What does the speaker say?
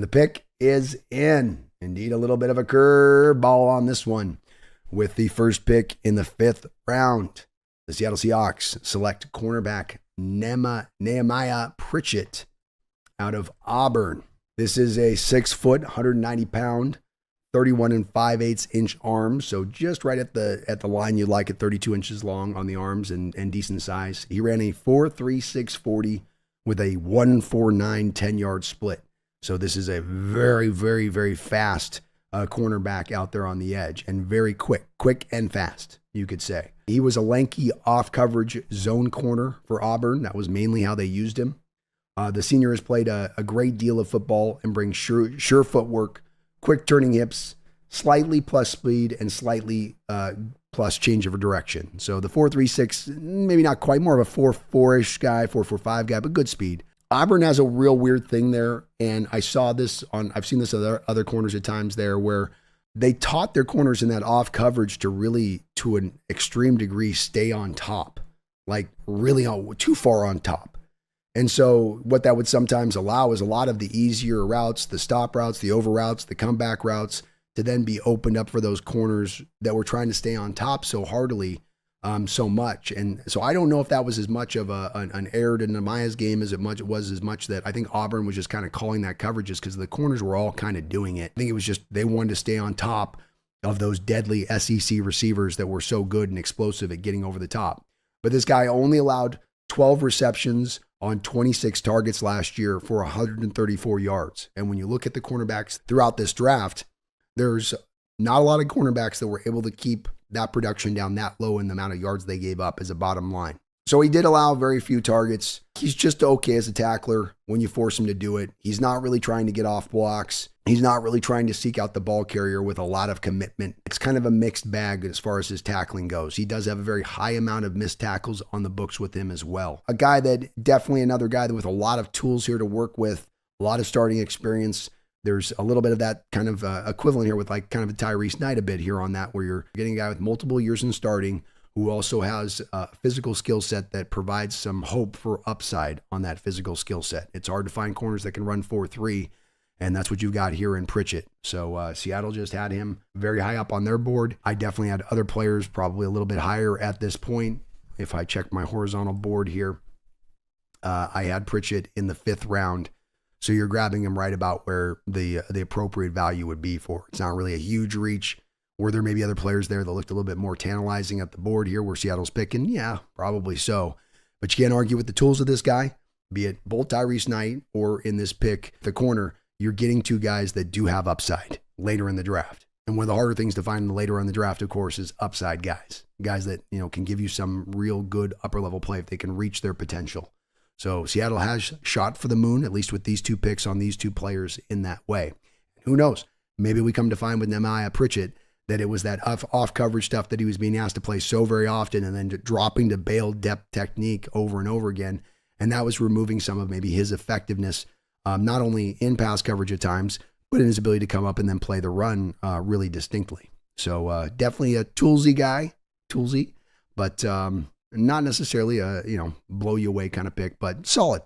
And the pick is in. Indeed, a little bit of a curveball on this one. With the first pick in the 5th round, the Seattle Seahawks select cornerback Nehemiah Pritchett out of Auburn. This is a 6 foot, 190 pound, 31 5/8 inch arms. So just right at the line you'd like it, 32 inches long on the arms and decent size. He ran a 4.36 40 with a 1.49 10-yard split. So this is a very, very, very fast cornerback out there on the edge, and very quick and fast, you could say. He was a lanky off-coverage zone corner for Auburn. That was mainly how they used him. The senior has played a great deal of football and brings sure footwork, quick turning hips, slightly plus speed, and slightly plus change of direction. So the 4.36, maybe not quite, more of a 4.4-ish guy, 4.45 guy, but good speed. Auburn has a real weird thing there, and I've seen this other corners at times there, where they taught their corners in that off coverage to really, to an extreme degree, stay on top, like really too far on top. And so what that would sometimes allow is a lot of the easier routes, the stop routes, the over routes, the comeback routes, to then be opened up for those corners that were trying to stay on top so heartily, so much. And so I don't know if that was as much of an error to Nehemiah's game as it was as much that I think Auburn was just kind of calling that coverages because the corners were all kind of doing it. I think it was just they wanted to stay on top of those deadly SEC receivers that were so good and explosive at getting over the top. But this guy only allowed 12 receptions on 26 targets last year for 134 yards. And when you look at the cornerbacks throughout this draft, there's not a lot of cornerbacks that were able to keep that production down that low in the amount of yards they gave up as a bottom line. So he did allow very few targets. He's just okay as a tackler when you force him to do it. He's not really trying to get off blocks. He's not really trying to seek out the ball carrier with a lot of commitment. It's kind of a mixed bag as far as his tackling goes. He does have a very high amount of missed tackles on the books with him as well. A guy that definitely another guy that with a lot of tools here to work with, a lot of starting experience. There's a little bit of that kind of equivalent here with like kind of a Tyrese Knight a bit here on that, where you're getting a guy with multiple years in starting who also has a physical skill set that provides some hope for upside on that physical skill set. It's hard to find corners that can run 4.3, and that's what you've got here in Pritchett. So Seattle just had him very high up on their board. I definitely had other players probably a little bit higher at this point. If I check my horizontal board here, I had Pritchett in the 5th round. So you're grabbing him right about where the appropriate value would be for. It's not really a huge reach. Were there maybe other players there that looked a little bit more tantalizing at the board here where Seattle's picking? Yeah, probably so. But you can't argue with the tools of this guy, be it both Tyrese Knight or in this pick, the corner. You're getting two guys that do have upside later in the draft. And one of the harder things to find later in the draft, of course, is upside guys. Guys that, can give you some real good upper level play if they can reach their potential. So Seattle has shot for the moon, at least with these two picks on these two players in that way. Who knows? Maybe we come to find with Nehemiah Pritchett that it was that off coverage stuff that he was being asked to play so very often and then dropping to bail depth technique over and over again. And that was removing some of maybe his effectiveness, not only in pass coverage at times, but in his ability to come up and then play the run really distinctly. So definitely a toolsy guy, but not necessarily a, blow you away kind of pick, but solid.